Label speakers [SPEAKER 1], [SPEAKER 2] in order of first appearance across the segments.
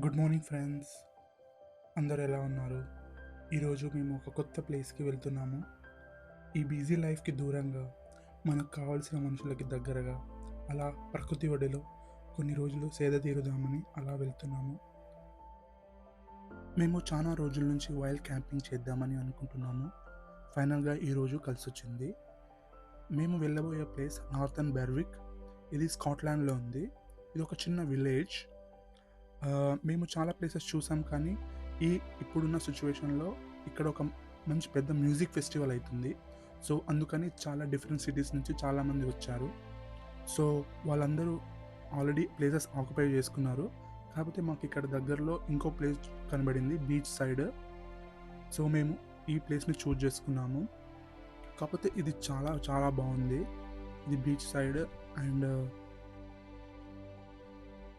[SPEAKER 1] Good morning friends. అందరు ఎలా ఉన్నారు? ఈరోజు మేము ఒక కొత్త ప్లేస్కి వెళ్తున్నాము. ఈ బిజీ లైఫ్కి దూరంగా మనకు కావాల్సిన మనుషులకి దగ్గరగా అలా ప్రకృతి ఒడిలో కొన్ని రోజులు సేద తీరుదామని అలా వెళ్తున్నాము. మేము చాలా రోజుల నుంచి వైల్డ్ క్యాంపింగ్ చేద్దామని అనుకుంటున్నాము. ఫైనల్గా ఈరోజు కలిసి వచ్చింది. మేము వెళ్ళబోయే ప్లేస్ నార్థన్ బెర్విక్. ఇది స్కాట్లాండ్లో ఉంది. ఇది ఒక చిన్న విలేజ్. మేము చాలా ప్లేసెస్ చూసాం, కానీ ఇప్పుడున్న సిచ్యువేషన్లో ఇక్కడ ఒక మంచి పెద్ద మ్యూజిక్ ఫెస్టివల్ అవుతుంది. సో అందుకని చాలా డిఫరెంట్ సిటీస్ నుంచి చాలామంది వచ్చారు. సో వాళ్ళందరూ ఆల్రెడీ ప్లేసెస్ ఆక్యుపై చేసుకున్నారు. కాకపోతే మాకు ఇక్కడ దగ్గరలో ఇంకో ప్లేస్ కనబడింది, బీచ్ సైడ్. సో మేము ఈ ప్లేస్ని చూజ్ చేసుకున్నాము. కాకపోతే ఇది చాలా చాలా బాగుంది. ఇది బీచ్ సైడ్ అండ్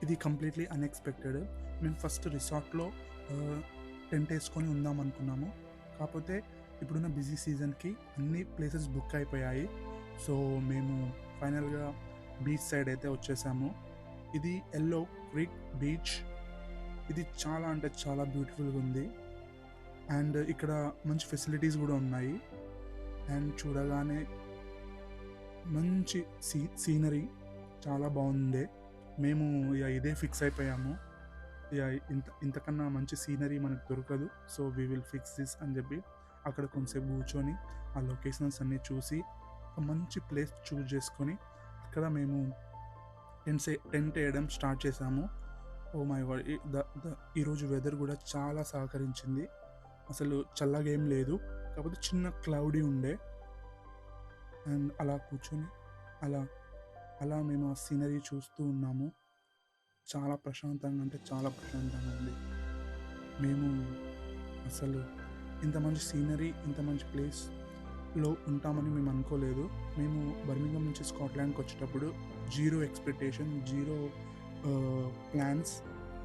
[SPEAKER 1] ఇది కంప్లీట్లీ అన్ఎక్స్పెక్టెడ్. మేము ఫస్ట్ రిసార్ట్లో టెంట్ వేసుకొని ఉందాం అనుకున్నాము. కాకపోతే ఇప్పుడున్న బిజీ సీజన్కి అన్ని ప్లేసెస్ బుక్ అయిపోయాయి. సో మేము ఫైనల్గా బీచ్ సైడ్ అయితే వచ్చేసాము. ఇది ఎల్లో క్రీక్ బీచ్. ఇది చాలా అంటే చాలా బ్యూటిఫుల్గా ఉంది. అండ్ ఇక్కడ మంచి ఫెసిలిటీస్ కూడా ఉన్నాయి. అండ్ చూడగానే మంచి సీనరీ చాలా బాగుంది. మేము ఇదే ఫిక్స్ అయిపోయాము. ఇంతకన్నా మంచి సీనరీ మనకు దొరకదు. So we will fix this అని చెప్పి అక్కడ కొంచెంసేపు కూర్చొని ఆ లొకేషన్స్ అన్నీ చూసి ఒక మంచి ప్లేస్ చూస్ చేసుకొని అక్కడ మేము టెంట్ వేయడం స్టార్ట్ చేసాము. ఓ మై గాడ్, ఈరోజు వెదర్ కూడా చాలా సహకరించింది. అసలు చల్లగా ఏం లేదు, కాకపోతే చిన్న క్లౌడీ ఉండే. అండ్ అలా కూర్చొని అలా మేము ఆ సీనరీ చూస్తూ ఉన్నాము. చాలా ప్రశాంతంగా అంటే చాలా ప్రశాంతంగా ఉంది. మేము అసలు ఇంత మంచి సీనరీ, ఇంత మంచి ప్లేస్లో ఉంటామని మేము అనుకోలేదు. మేము బర్మింగం నుంచి స్కాట్లాండ్కి వచ్చేటప్పుడు zero expectation, zero plans,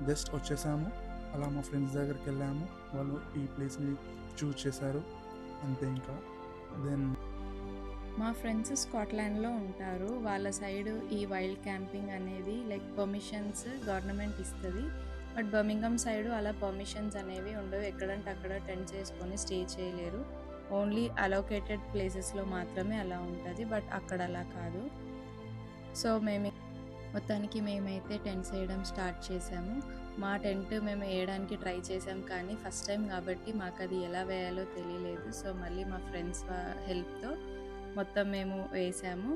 [SPEAKER 1] just వచ్చేసాము. అలా మా ఫ్రెండ్స్ దగ్గరికి వెళ్ళాము. వాళ్ళు ఈ ప్లేస్ని చూస్ చేశారు, అంతే. ఇంకా దెన్
[SPEAKER 2] మా ఫ్రెండ్స్ స్కాట్లాండ్లో ఉంటారు. వాళ్ళ సైడ్ ఈ వైల్డ్ క్యాంపింగ్ అనేది లైక్ పర్మిషన్స్ గవర్నమెంట్ ఇస్తుంది. బట్ బర్మింగం సైడ్ అలా పర్మిషన్స్ అనేవి ఉండవు. ఎక్కడంటే అక్కడ టెంట్స్ వేసుకొని స్టే చేయలేరు. ఓన్లీ అలోకేటెడ్ ప్లేసెస్లో మాత్రమే అలా ఉంటుంది. బట్ అక్కడ అలా కాదు. సో మొత్తానికి మేమైతే టెంట్స్ వేయడం స్టార్ట్ చేసాము. మా టెంట్ మేము వేయడానికి ట్రై చేసాం, కానీ ఫస్ట్ టైం కాబట్టి మాకు అది ఎలా వేయాలో తెలియలేదు. సో మళ్ళీ మా ఫ్రెండ్స్ హెల్ప్తో మొత్తం మేము వేసాము.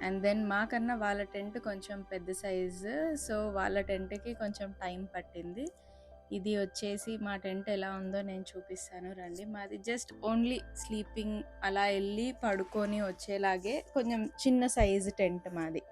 [SPEAKER 2] అండ్ దెన్ మాకన్నా వాళ్ళ టెంట్ కొంచెం పెద్ద సైజు, సో వాళ్ళ టెంట్కి కొంచెం టైం పట్టింది. ఇది వచ్చేసి మా టెంట్ ఎలా ఉందో నేను చూపిస్తాను రండి. మాది జస్ట్ ఓన్లీ స్లీపింగ్, అలా వెళ్ళి పడుకొని వచ్చేలాగే కొంచెం చిన్న సైజు టెంట్ మాది.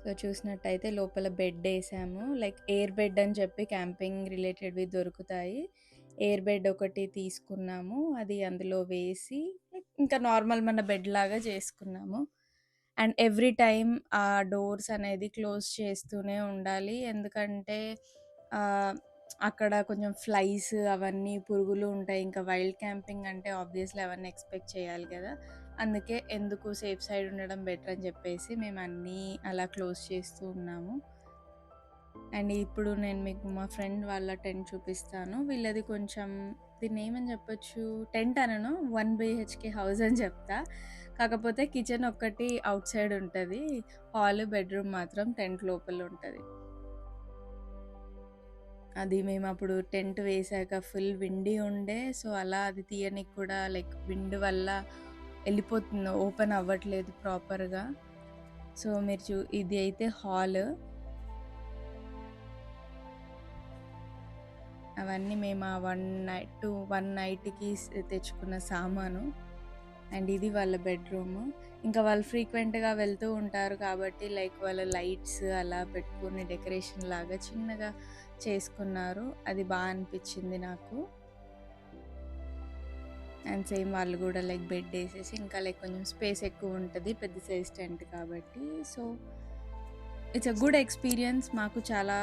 [SPEAKER 2] సో చూసినట్టయితే లోపల బెడ్ వేసాము. లైక్ ఎయిర్ బెడ్ అని చెప్పి క్యాంపింగ్ రిలేటెడ్వి దొరుకుతాయి. ఎయిర్ బెడ్ ఒకటి తీసుకున్నాము. అది అందులో వేసి ఇంకా నార్మల్ మన బెడ్ లాగా చేసుకున్నాము. అండ్ ఎవ్రీ టైం ఆ డోర్స్ అనేది క్లోజ్ చేస్తూనే ఉండాలి. ఎందుకంటే అక్కడ కొంచెం ఫ్లైస్ అవన్నీ పురుగులు ఉంటాయి. ఇంకా వైల్డ్ క్యాంపింగ్ అంటే ఆబ్వియస్లీ అవన్నీ ఎక్స్పెక్ట్ చేయాలి కదా. అందుకే ఎందుకు సేఫ్ సైడ్ ఉండడం బెటర్ అని చెప్పేసి మేము అన్నీ అలా క్లోజ్ చేస్తూ ఉన్నాము. అండ్ ఇప్పుడు నేను మీకు మా ఫ్రెండ్ వాళ్ళ టెంట్ చూపిస్తాను. వీళ్ళది కొంచెం, దీన్ని ఏమని చెప్పొచ్చు, టెంట్ అనను, 1 BHK హౌస్ అని చెప్తా. కాకపోతే కిచెన్ ఒక్కటి అవుట్ సైడ్ ఉంటుంది. హాల్, బెడ్రూమ్ మాత్రం టెంట్ లోపల ఉంటుంది. అది మేము అప్పుడు టెంట్ వేసాక ఫుల్ విండీ ఉండే. సో అలా అది తీయనికి కూడా లైక్ విండ్ వల్ల వెళ్ళిపోతుంది, ఓపెన్ అవ్వట్లేదు ప్రాపర్గా. సో మీరు ఇది అయితే హాల్. అవన్నీ మేము ఆ 1 నైట్కి తెచ్చుకున్న సామాను. అండ్ ఇది వాళ్ళ బెడ్రూమ్. ఇంకా వాళ్ళు ఫ్రీక్వెంట్గా వెళ్తూ ఉంటారు కాబట్టి లైక్ వాళ్ళ లైట్స్ అలా పెట్టుకుని డెకరేషన్ లాగా చిన్నగా చేసుకున్నారు. అది బాగా అనిపించింది నాకు. అండ్ సేమ్ వాళ్ళు కూడా లైక్ బెడ్ వేసేసి ఇంకా లైక్ కొంచెం స్పేస్ ఎక్కువ ఉంటుంది, పెద్ద సైజ్ టెంట్ కాబట్టి. So it's a good experience. మాకు చాలా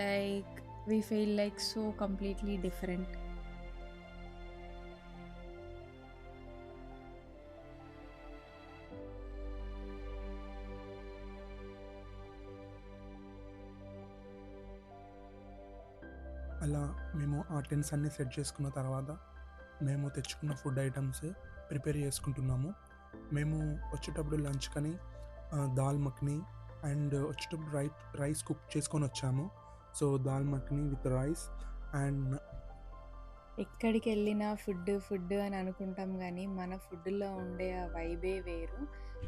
[SPEAKER 2] like we feel like so completely different.
[SPEAKER 1] అలా మేము ఆ టెంట్స్ అన్నీ సెట్ చేసుకున్న తర్వాత మేము తెచ్చుకున్న ఫుడ్ ఐటమ్స్ ప్రిపేర్ చేసుకుంటున్నాము. మేము వచ్చేటప్పుడు లంచ్‌కని దాల్ మఖని అండ్ వచ్చేటప్పుడు రైస్ కుక్ చేసుకొనొచ్చాము. So, dal makhani with rice and
[SPEAKER 2] ఎక్కడికెళ్ళినా ఫుడ్, ఫుడ్ అని అనుకుంటాం గానీ, మన ఫుడ్‌లో ఉండే ఆ వైబే వేరు.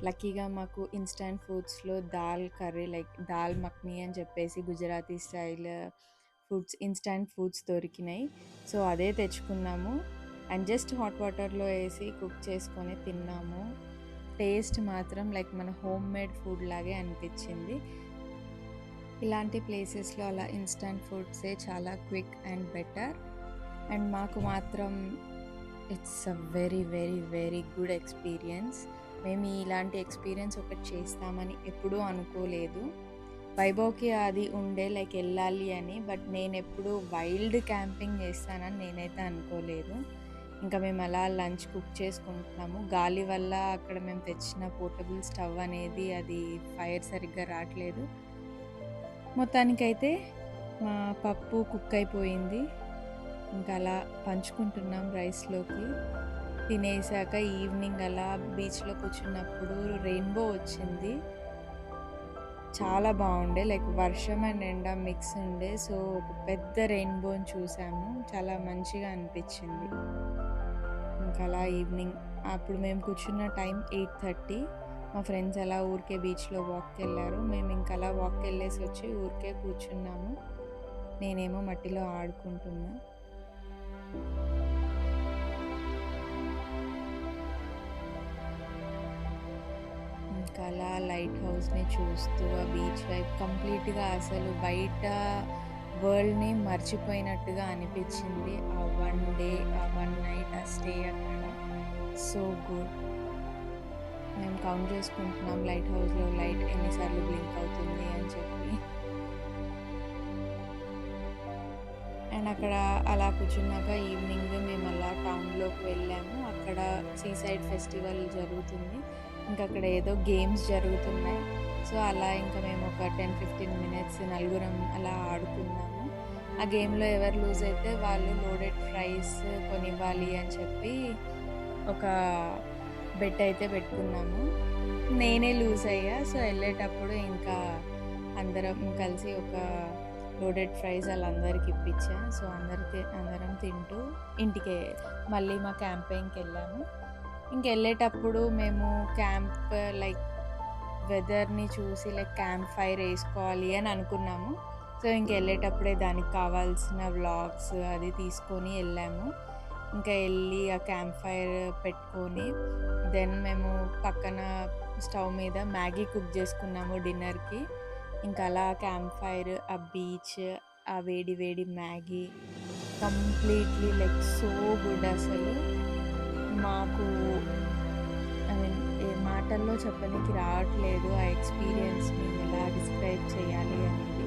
[SPEAKER 2] లక్కీగా మాకు ఇన్‌స్టాంట్ ఫుడ్స్‌లో దాల్ కర్రీ లైక్ దాల్ మఖని అని చెప్పేసి Gujarati style foods instant foods దొరికినాయి. సో, అదే తెచ్చుకున్నాము. అండ్ జస్ట్ హాట్ వాటర్‌లో ఏసి కుక్ చేసుకొని తిన్నాము. టేస్ట్ మాత్రం లైక్ మన హోమ్ మేడ్ ఫుడ్ లాగే అనిపిచ్చింది. ఇలాంటి ప్లేసెస్‌లో అలా ఇన్‌స్టాంట్ ఫుడ్సే చాలా క్విక్ అండ్ బెటర్. అండ్ మాకు మాత్రం it's a very very very good experience. మేము ఇలాంటి ఎక్స్పీరియన్స్ ఒకటి చేస్తామని ఎప్పుడూ అనుకోలేదు. వైభవ్‌కి అది ఉండే లైక్ వెళ్ళాలి అని. బట్ నేనెప్పుడు వైల్డ్ క్యాంపింగ్ చేస్తానని నేనైతే అనుకోలేదు. ఇంకా మేము అలా లంచ్ కుక్ చేసుకుంటున్నాము. గాలి వల్ల అక్కడ మేము తెచ్చిన పోర్టబుల్ స్టవ్ అనేది అది ఫైర్ సరిగ్గా రాట్లేదు. మొత్తానికైతే మా పప్పు కుక్ అయిపోయింది. ఇంకా అలా పంచుకుంటున్నాం రైస్‌లోకి. తినేసాక ఈవినింగ్ అలా బీచ్‌లో కూర్చున్నప్పుడు రెయిన్బో వచ్చింది. చాలా బాగుండే లైక్ వర్షం అండ్ ఎండ మిక్స్ ఉండే. సో, ఒక పెద్ద రెయిన్బోని చూసాము. చాలా మంచిగా అనిపించింది. ఇంకా అలా ఈవినింగ్ అప్పుడు మేము కూర్చున్న టైం 8:30. మా ఫ్రెండ్స్ అలా ఊరికే బీచ్‌లో వాక్‌కెళ్ళారు. మేము ఇంకా అలా వాక్‌కెళ్ళేసి వచ్చి ఊరికే కూర్చున్నాము. నేనేమో మట్టిలో ఆడుకుంటున్నా. ఇంకా అలా లైట్ హౌస్‌ని చూస్తూ ఆ బీచ్ వైపు కంప్లీట్‌గా అసలు బయట వరల్డ్‌ని మర్చిపోయినట్టుగా అనిపించింది. ఆ 1 డే, ఆ 1 నైట్ ఆ స్టే అక్కడ. So good. మేము కౌంట్ చేసుకుంటున్నాం లైట్ హౌస్‌లో లైట్ ఎన్నిసార్లు బ్లింక్ అవుతుంది అని చెప్పి. అండ్ అక్కడ అలా కూర్చున్నాక ఈవినింగ్ మేము అలా టౌన్‌లోకి వెళ్ళాము. అక్కడ సీసైడ్ ఫెస్టివల్ జరుగుతుంది. ఇంకా అక్కడ ఏదో గేమ్స్ జరుగుతున్నాయి. సో, అలా ఇంకా మేము ఒక 10, 15 మినిట్స్ నలుగురం అలా ఆడుకున్నాము. ఆ గేమ్‌లో ఎవరు లూజ్ అయితే వాళ్ళు లోడెడ్ ఫ్రైస్ కొనివ్వాలి అని చెప్పి ఒక బెట్ అయితే పెట్టుకున్నాము. నేనే లూజ్ అయ్యా. సో, వెళ్ళేటప్పుడు ఇంకా అందరం కలిసి ఒక లోడెడ్ ఫ్రైస్ ఆళ్ళందరికి ఇప్పించా. సో, అందరం తింటూ ఇంటికి మళ్ళీ మా క్యాంపెయిన్‌కెళ్ళాము. ఇంకెళ్ళేటప్పుడు మేము క్యాంప్ లైక్ వెదర్‌ని చూసి లైక్ క్యాంప్ ఫైర్ ఏసుకోవాలి అని అనుకున్నాము. సో, ఇంకెళ్ళేటప్పుడే దానికి కావాల్సిన వ్లాగ్స్ అది తీసుకొని ఎళ్ళాము. ఇంకా ఎళ్ళి ఆ క్యాంప్ ఫైర్ పెట్టుకొని దెన్ మేము పక్కన స్టవ్ మీద మ్యాగీ కుక్ చేసుకున్నాము డిన్నర్‌కి. ఇంకా అలా క్యాంప్ ఫైర్, ఆ బీచ్, ఆ వేడి వేడి Maggi completely like so good అసలు. మాకు ఐ మీన్ ఏ మాటల్లో చెప్పనీకి రావట్లేదు ఆ ఎక్స్‌పీరియన్స్‌ని ఎలా డిస్క్రైబ్ చేయాలి అనేది.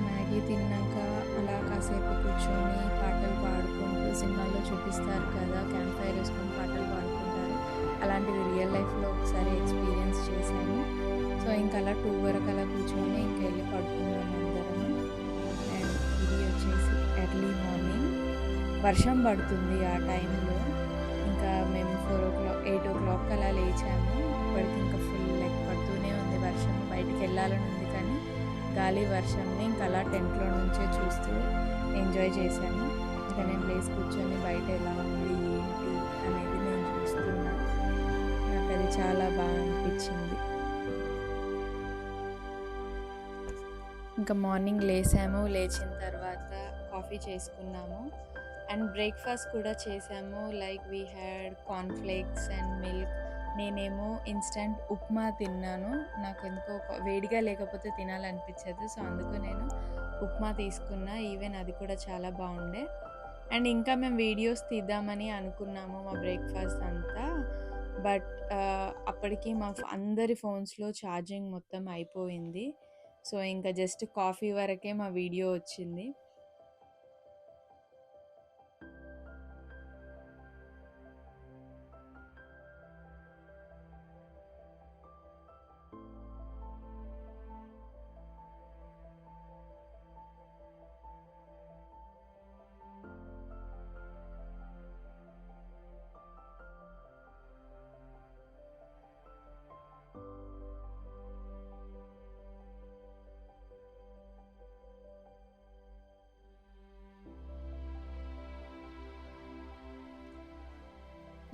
[SPEAKER 2] మ్యాగీ తిన్నాక అలా కాసేపు కూర్చొని పాటలు పాడుకుంటూ సినిమాల్లో చూపిస్తారు కదా! క్యాంప్ ఫైర్ ఏసుకొని పాటలు పాడుకుంటారు. అలాంటిది రియల్ లైఫ్‌లో ఒకసారి ఎక్స్‌పీరియన్స్ చేశాము. సో, ఇంకా అలా 2 వరకు అలా కూర్చొని ఇంకెళ్ళి పడుకున్నాము అందరము. అండ్ ఇది వచ్చేసి ఎర్లీ మార్నింగ్ వర్షం పడుతుంది ఆ టైంలో. ఇంకా మేము 8:00 అలా లేచాము. అప్పటికి ఇంకా ఫుల్ లైక్ పడుతూనే ఉంది వర్షం. బయటికెళ్ళాలని ఉంది కానీ గాలి వర్షంని ఇంకా అలా టెంట్‌లో నుంచే చూస్తూ ఎంజాయ్ చేశాము. ఇంకా నేను లేసి కూర్చొని బయట ఎలా ఉంది, ఏంటి అనేది నేను చూస్తున్నా. నాకది చాలా బాగా అనిపించింది. ఇంకా మార్నింగ్ లేసాము. లేచిన తర్వాత కాఫీ చేసుకున్నాము. అండ్ బ్రేక్‌ఫాస్ట్ కూడా చేసాము. Like we had corn flakes and milk. నేనేమో ఇన్‌స్టంట్ ఉప్మా తిన్నాను. నాకెందుకో వేడిగా లేకపోతే తినాలనిపించదు. సో, అందుకు నేను ఉప్మా తీసుకున్నా. ఈవెన్ అది కూడా చాలా బాగుండే. అండ్ ఇంకా మేము వీడియోస్ తీద్దామని అనుకున్నాము మా బ్రేక్‌ఫాస్ట్ అంతా. బట్ అప్పటికి మా అందరి ఫోన్స్‌లో ఛార్జింగ్ మొత్తం అయిపోయింది. సో, ఇంకా జస్ట్ కాఫీ వరకే మా వీడియో వచ్చింది.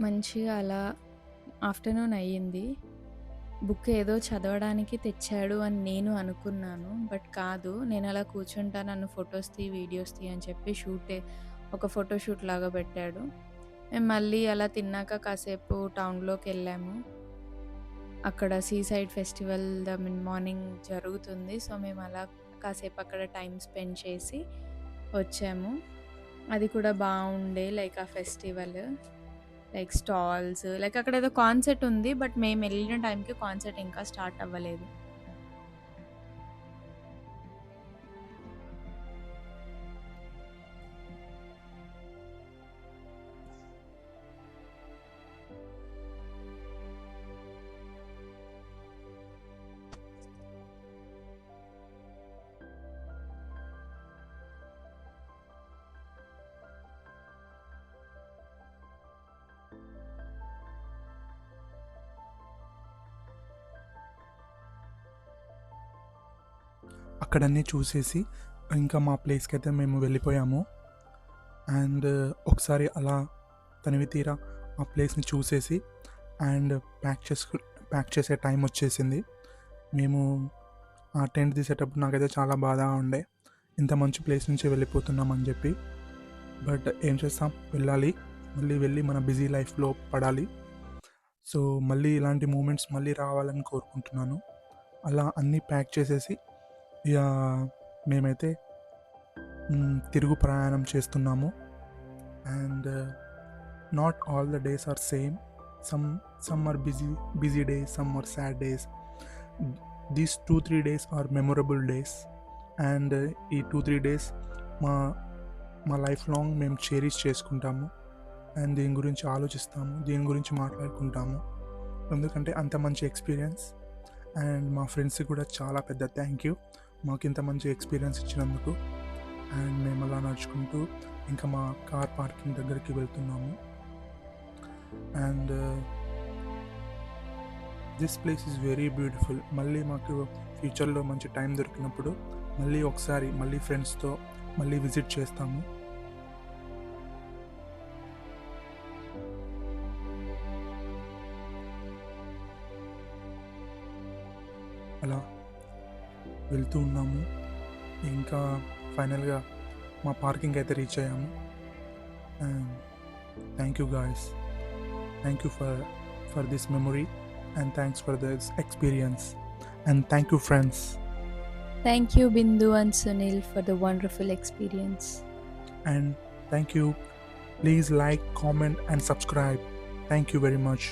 [SPEAKER 2] మంచిగా అలా ఆఫ్టర్‌నూన్ అయ్యింది. బుక్ ఏదో చదవడానికి తెచ్చాడు అని నేను అనుకున్నాను. బట్ కాదు. నేనలా కూర్చుంటా, నన్ను ఫోటోస్ తీ, వీడియోస్ తీ అని చెప్పి ఒక ఫోటో షూట్ లాగా పెట్టాడు. మేము మళ్ళీ అలా తిన్నాక కాసేపు టౌన్‌లోకెళ్ళాము. అక్కడ సీ సైడ్ ఫెస్టివల్ మార్నింగ్ జరుగుతుంది. సో, మేము అలా కాసేపు అక్కడ టైమ్ స్పెండ్ చేసి వచ్చాము. అది కూడా బావుండే లైక్ ఆ ఫెస్టివల్. లైక్ స్టాల్స్ లైక్ అక్కడ ఏదో కాన్సర్ట్ ఉంది. బట్ మేము వెళ్ళిన టైంకి కాన్సర్ట్ ఇంకా స్టార్ట్ అవ్వలేదు.
[SPEAKER 1] అక్కడన్నీ చూసేసి ఇంకా మా ప్లేస్కి అయితే మేము వెళ్ళిపోయాము. అండ్ ఒకసారి అలా తనివి తీరా ఆ ప్లేస్ని చూసేసి అండ్ ప్యాక్ చేసే టైం వచ్చేసింది. మేము ఆ టెంట్ తీసేటప్పుడు నాకైతే చాలా బాధగా ఉండే, ఇంత మంచి ప్లేస్ నుంచి వెళ్ళిపోతున్నాం అని చెప్పి. బట్ ఏం చేస్తాం, వెళ్ళాలి, మళ్ళీ వెళ్ళి మన బిజీ లైఫ్లో పడాలి. సో మళ్ళీ ఇలాంటి మూమెంట్స్ మళ్ళీ రావాలని కోరుకుంటున్నాను. అలా అన్నీ ప్యాక్ చేసేసి ఇక మేమైతే తిరుగు ప్రయాణం చేస్తున్నాము. And not all the days are same. Some are busy days, some are sad days. These 2-3 days are memorable days. And ఈ 2-3 డేస్ మా లైఫ్ లాంగ్ మేము చెరిష్ చేసుకుంటాము. అండ్ దీని గురించి ఆలోచిస్తాము, దీని గురించి మాట్లాడుకుంటాము. ఎందుకంటే అంత మంచి ఎక్స్పీరియన్స్. అండ్ మా ఫ్రెండ్స్కి కూడా చాలా పెద్ద థ్యాంక్ యూ మాకు ఇంత మంచి ఎక్స్పీరియన్స్ ఇచ్చినందుకు. అండ్ మేము అలా నడుచుకుంటూ ఇంకా మా కార్ పార్కింగ్ దగ్గరికి వెళ్తున్నాము. And this place is very beautiful. మళ్ళీ మాకు ఫ్యూచర్లో మంచి టైం దొరికినప్పుడు మళ్ళీ ఫ్రెండ్స్తో మళ్ళీ విజిట్ చేస్తాము. అలా వెళ్తూ ఉన్నాము. ఇంకా ఫైనల్గా మా పార్కింగ్ అయితే రీచ్ అయ్యాము. And thank you guys, thank you for this memory and thanks for this experience. And thank you friends.
[SPEAKER 2] Thank you, Bindu and Sunil, for the wonderful experience.
[SPEAKER 1] And thank you. Please like, comment and subscribe. Thank you very much.